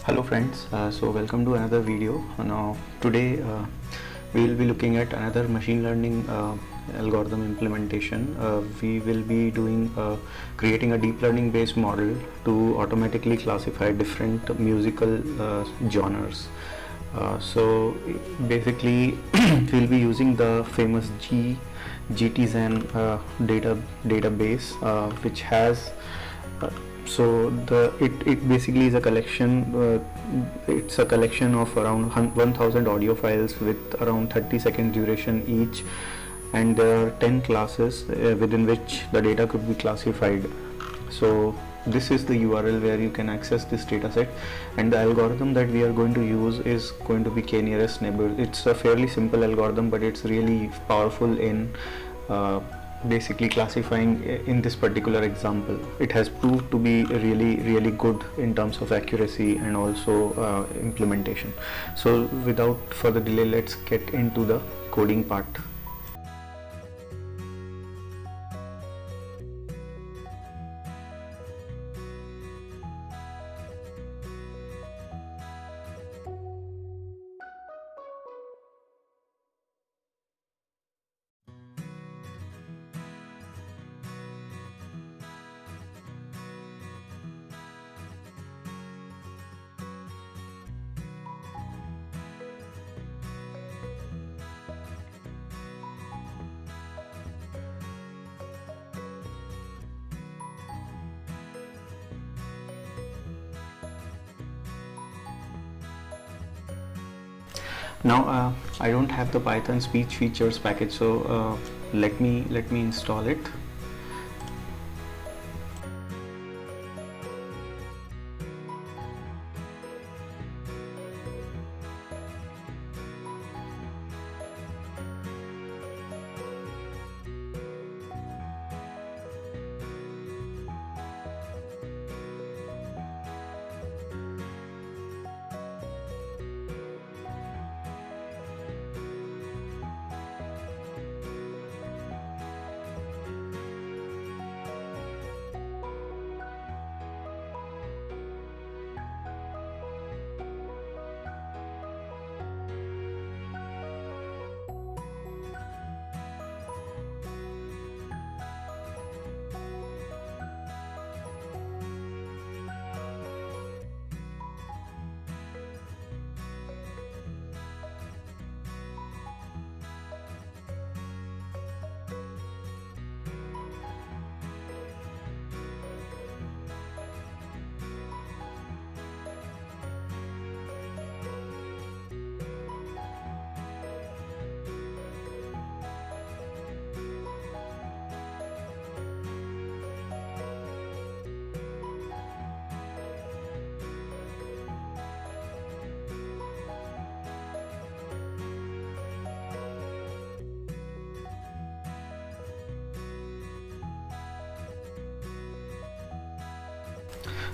Hello friends, so welcome to another video. Now today we will be looking at another machine learning algorithm implementation. We will be doing creating a deep learning based model to automatically classify different musical genres. So basically we'll be using the famous GTZen database which has it basically is a collection. It's a collection of around 1000 audio files with around 30 second duration each, and there are 10 classes within which the data could be classified. So this is the URL where you can access this dataset, and the algorithm that we are going to use is going to be k-nearest neighbor. It's a fairly simple algorithm, but it's really powerful in basically classifying. In this particular example, it has proved to be really good in terms of accuracy and also implementation. So without further delay, let's get into the coding part. Now I don't have the Python speech features package, so let me install it.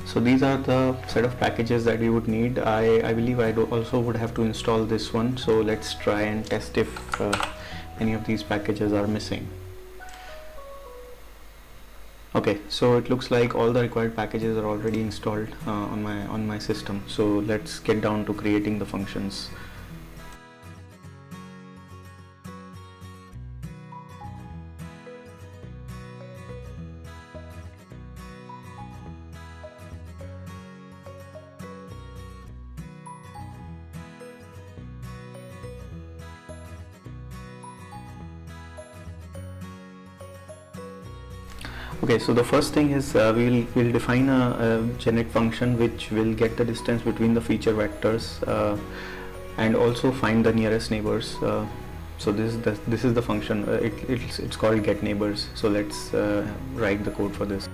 So these are the set of packages that we would need. I believe also would have to install this one. So let's try and test if any of these packages are missing. Okay, so it looks like all the required packages are already installed on my system. So let's get down to creating the functions. Okay, so the first thing is we'll define a genet function which will get the distance between the feature vectors and also find the nearest neighbors. So this is the function. It's called get neighbors. So let's write the code for this.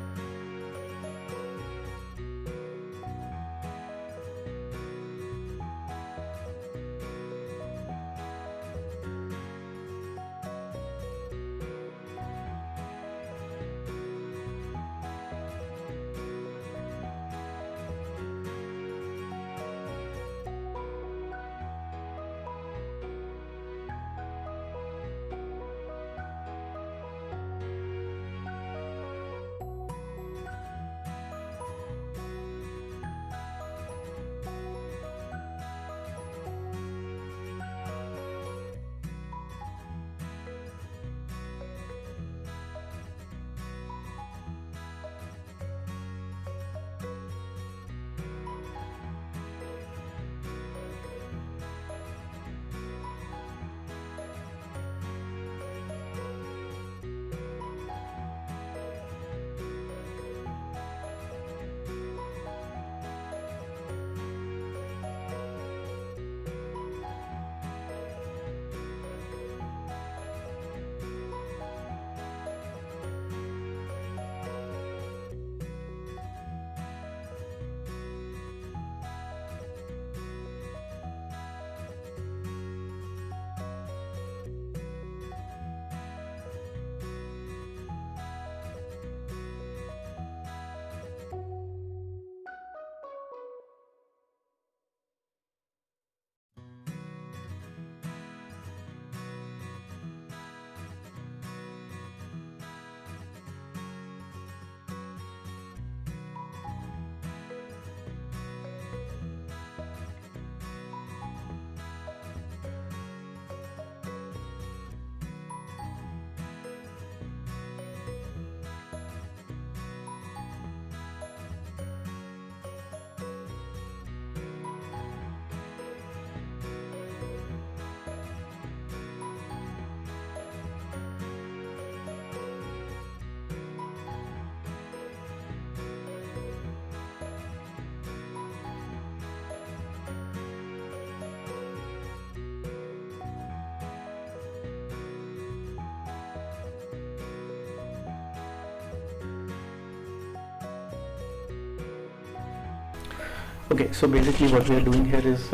Okay, so basically what we are doing here is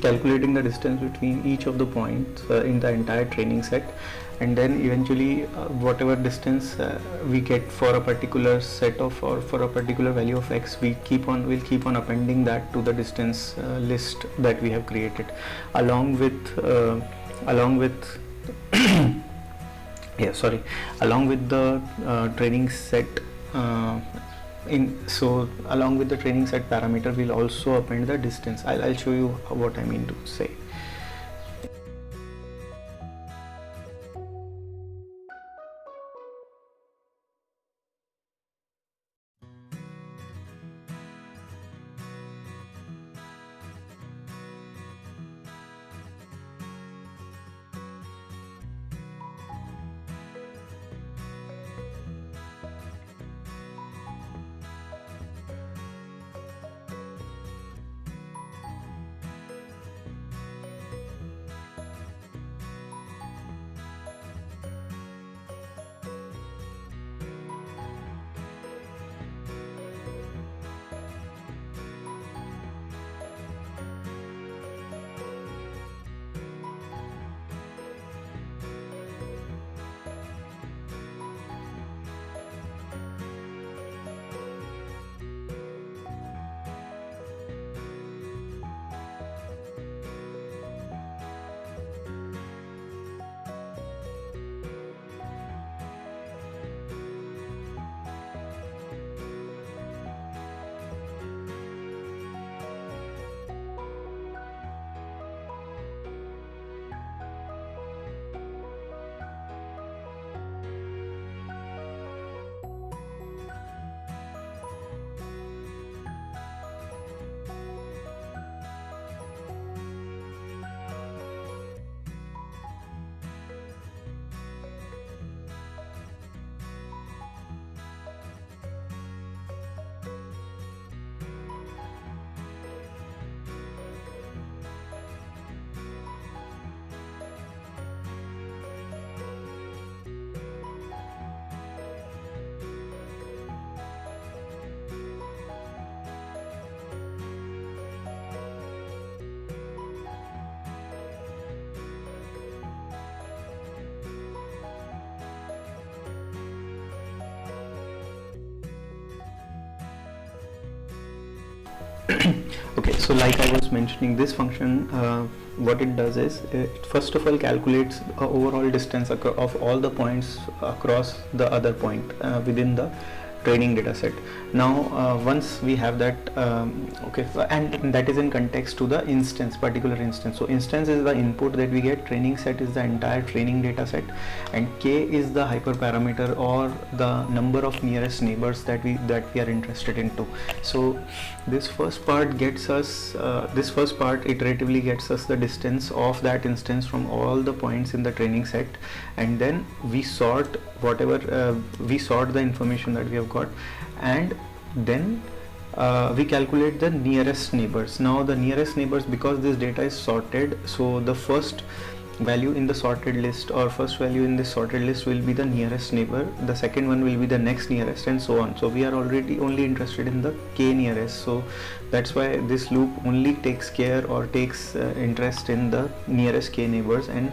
calculating the distance between each of the points in the entire training set, and then eventually whatever distance we get for a particular set of, or for a particular value of x, we'll keep on appending that to the distance list that we have created, along with yeah, sorry, along with the training set. So along with the training set parameter, we'll also append the distance. I'll show you what I mean to say. Okay, so like I was mentioning, this function, what it does is, it first of all calculates overall distance of all the points across the other point within the training data set. Now once we have that, okay, and that is in context to the instance, particular instance. So instance is the input that we get, training set is the entire training data set, and k is the hyperparameter, or the number of nearest neighbors that we are interested into. So this first part iteratively gets us the distance of that instance from all the points in the training set, and then we sort the information that we have got, and then we calculate the nearest neighbors. Now the nearest neighbors, because this data is sorted, so the first value in the sorted list, or first value in this sorted list, will be the nearest neighbor, the second one will be the next nearest, and so on. So we are already only interested in the k nearest, so that's why this loop only takes care, or takes interest in the nearest k neighbors, and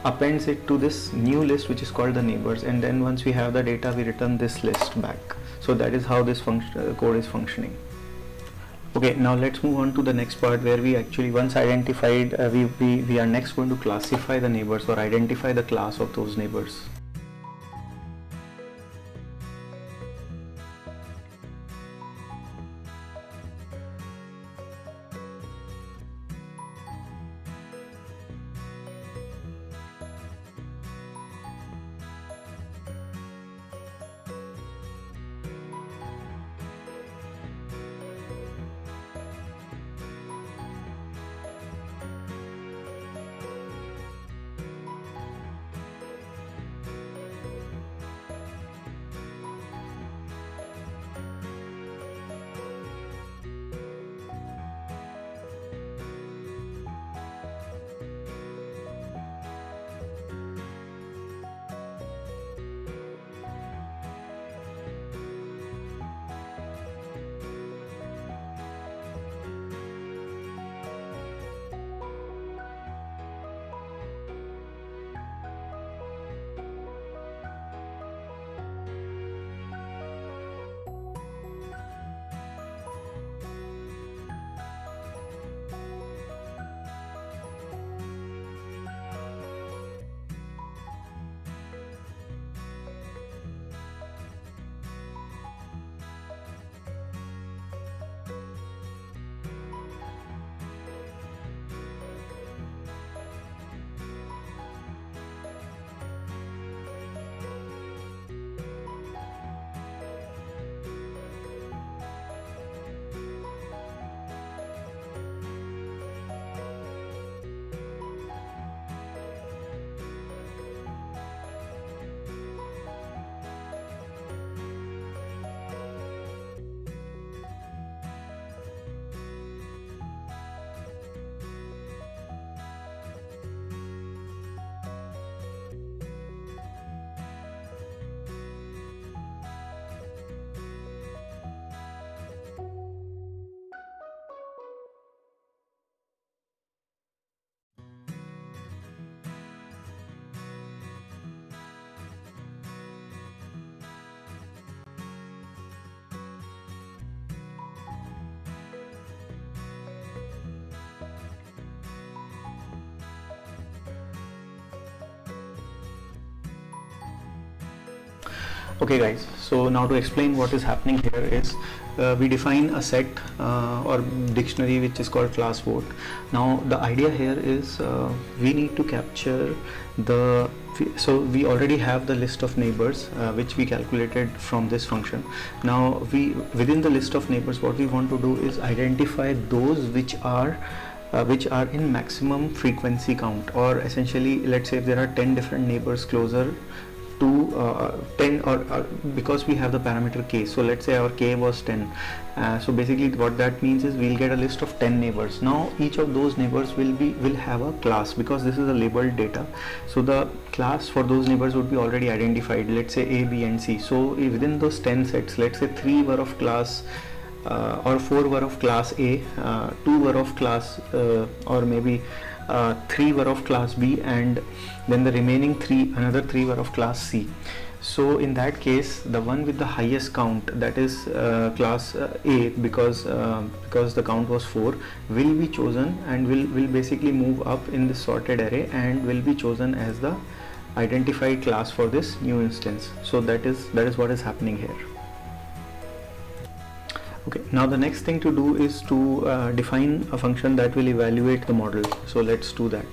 appends it to this new list which is called the neighbors, and then once we have the data, we return this list back. So that is how this code is functioning. Okay, now let's move on to the next part, where we actually, once identified, we are next going to classify the neighbors, or identify the class of those neighbors. Okay guys, so now to explain what is happening here is we define a set or dictionary which is called class vote. Now the idea here is we need to capture the, so we already have the list of neighbors which we calculated from this function. Now we, within the list of neighbors, what we want to do is identify those which are in maximum frequency count, or essentially let's say if there are 10 different neighbors closer to 10, or because we have the parameter k, so let's say our k was 10, so basically what that means is we'll get a list of 10 neighbors. Now each of those neighbors will have a class, because this is a labeled data, so the class for those neighbors would be already identified, let's say a, b and c. So within those 10 sets, let's say 3 were of class or 4 were of class A, 2 were of class or maybe 3 were of class B, and then the remaining 3, another 3 were of class C. So in that case, the one with the highest count, that is class A, because the count was 4, will be chosen and will basically move up in the sorted array and will be chosen as the identified class for this new instance. So that is what is happening here. Okay, now the next thing to do is to define a function that will evaluate the model. So let's do that.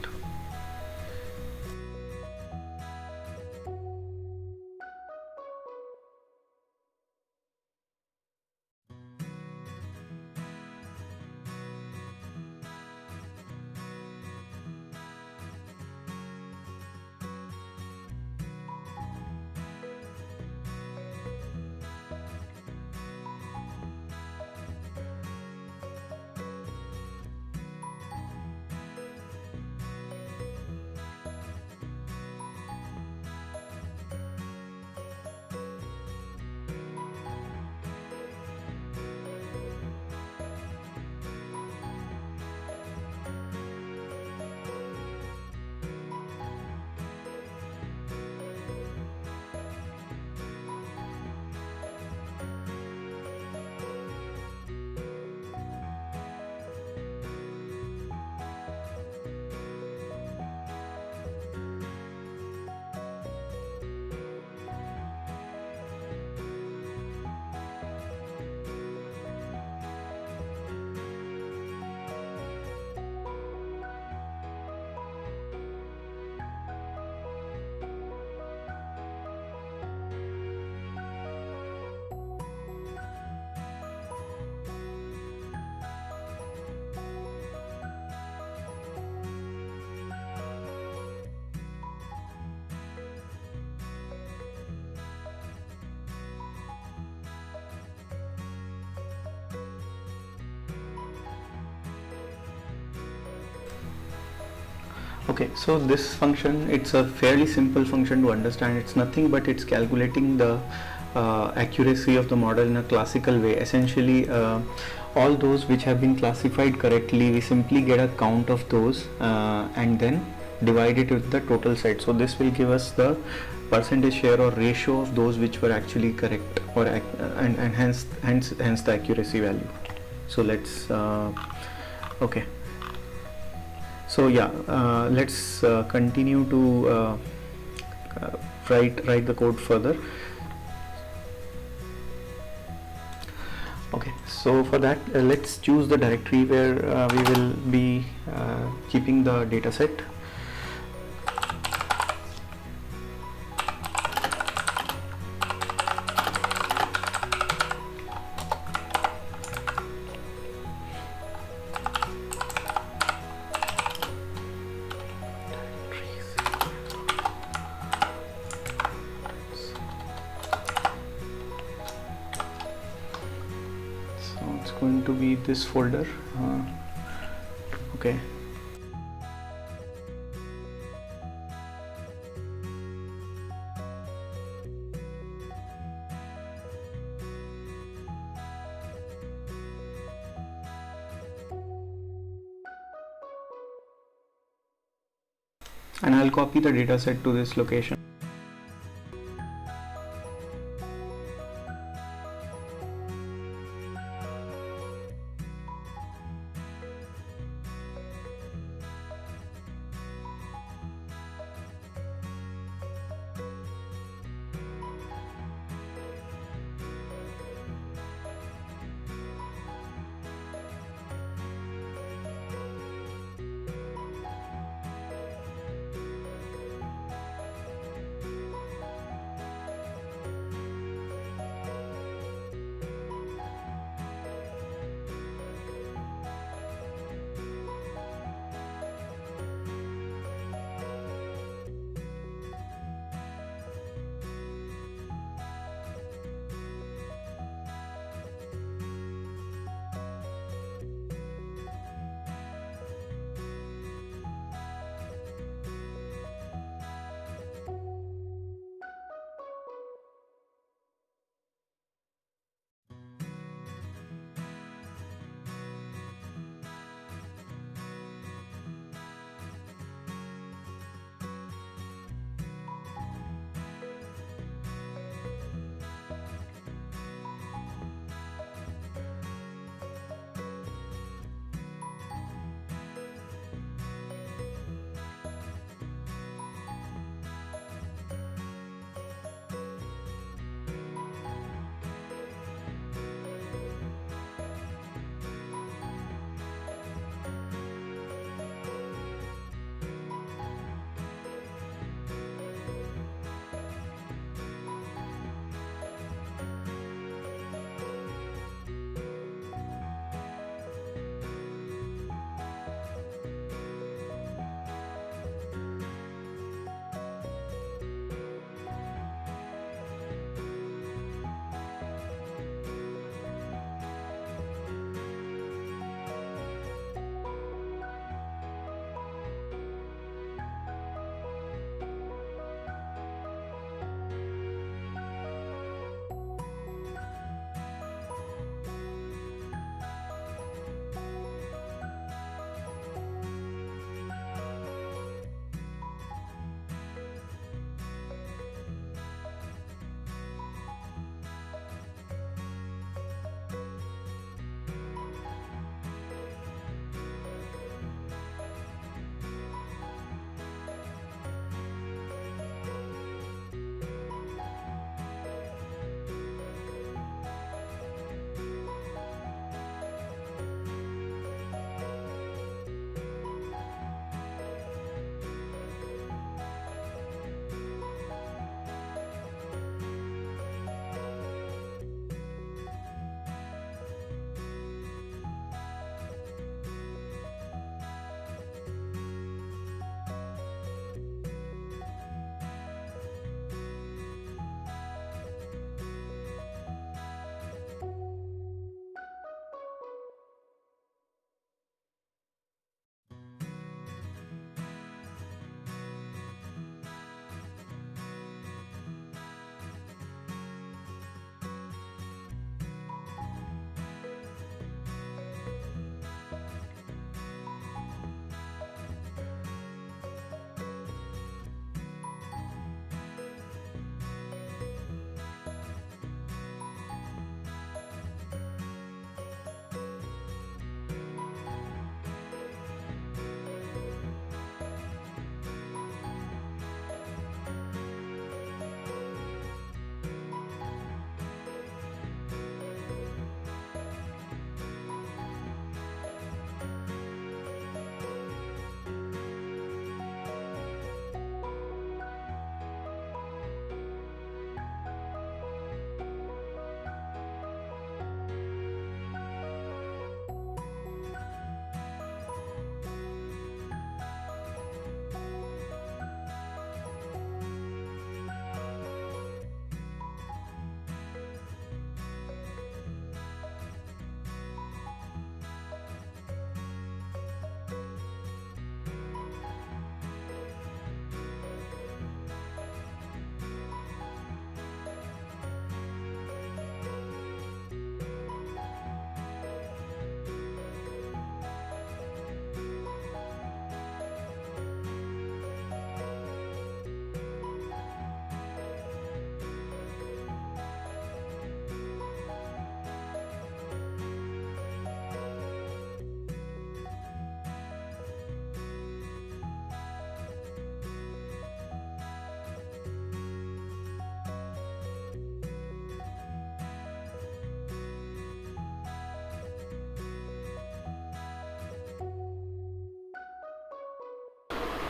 Okay, so this function, it's a fairly simple function to understand. It's nothing but it's calculating the accuracy of the model in a classical way. Essentially, all those which have been classified correctly, we simply get a count of those and then divide it with the total set. So this will give us the percentage share or ratio of those which were actually correct, or and hence the accuracy value. So let's okay. So yeah, let's continue to write the code further. Okay, so for that let's choose the directory where we will be keeping the data set. Going to be this folder. Okay, and I'll copy the data set to this location.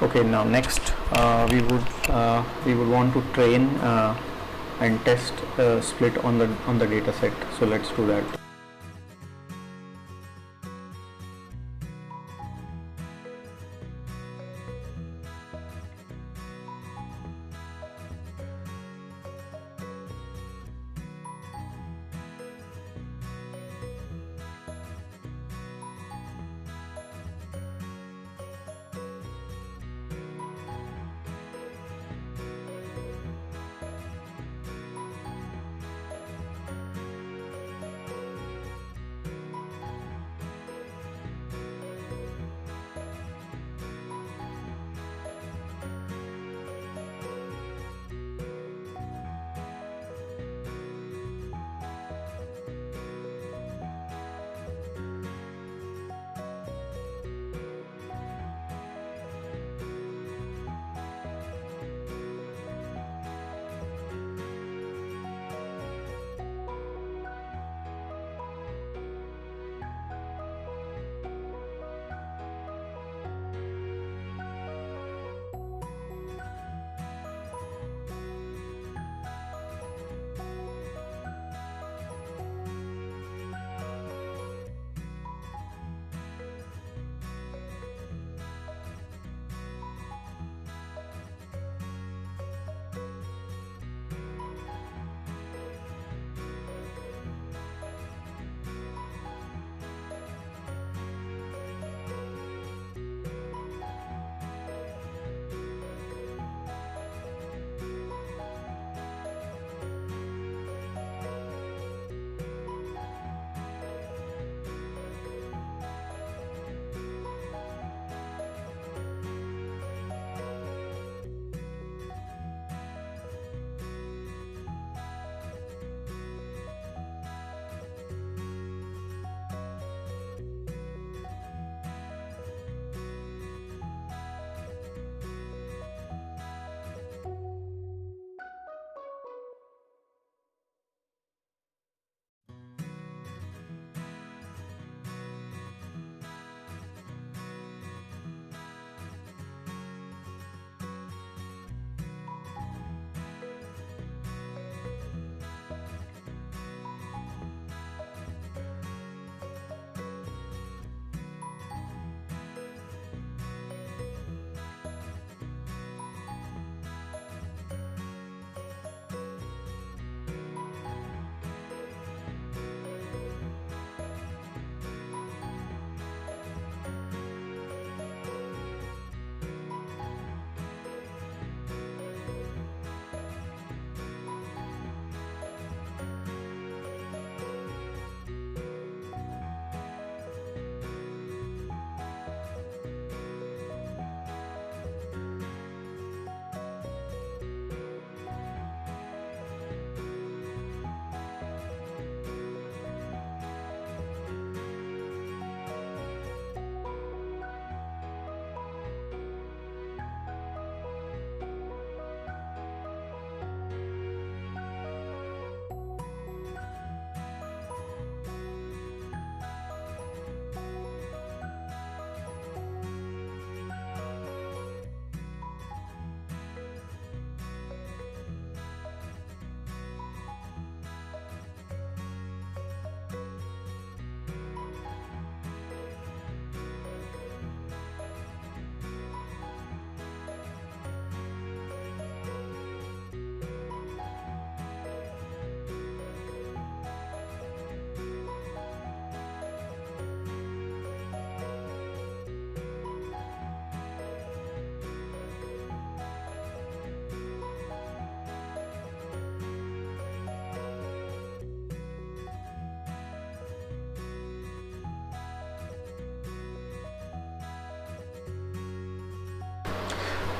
Okay, now next we would want to train and test split on the data set. So let's do that.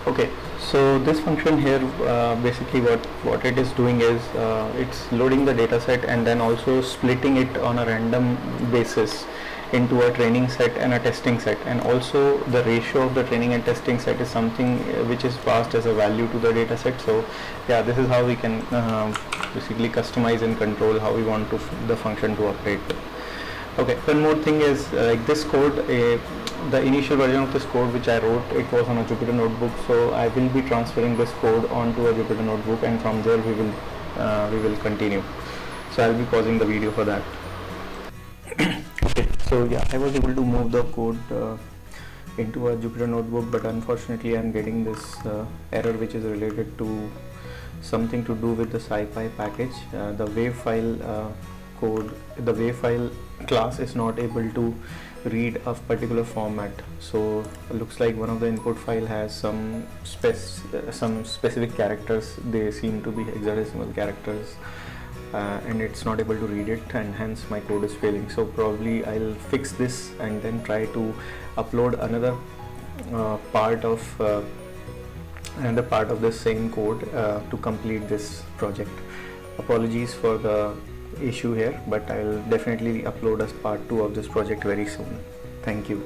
Okay, so this function here basically what it is doing is it's loading the data set and then also splitting it on a random basis into a training set and a testing set, and also the ratio of the training and testing set is something which is passed as a value to the data set. So yeah, this is how we can basically customize and control how we want the function to operate. Okay, one more thing is like this code, the initial version of this code which I wrote, it was on a Jupyter notebook, so I will be transferring this code onto a Jupyter notebook, and from there we will continue. So I'll be pausing the video for that. Okay, so yeah, I was able to move the code into a Jupyter notebook, but unfortunately I'm getting this error which is related to something to do with the SciPy package. The wave file code, the wave file class is not able to read a particular format. So looks like one of the input file has some specific characters. They seem to be hexadecimal characters, and it's not able to read it, and hence my code is failing. So probably I'll fix this and then try to upload another part of this same code to complete this project. Apologies for the issue here, but I'll definitely upload as part 2 of this project very soon. Thank you.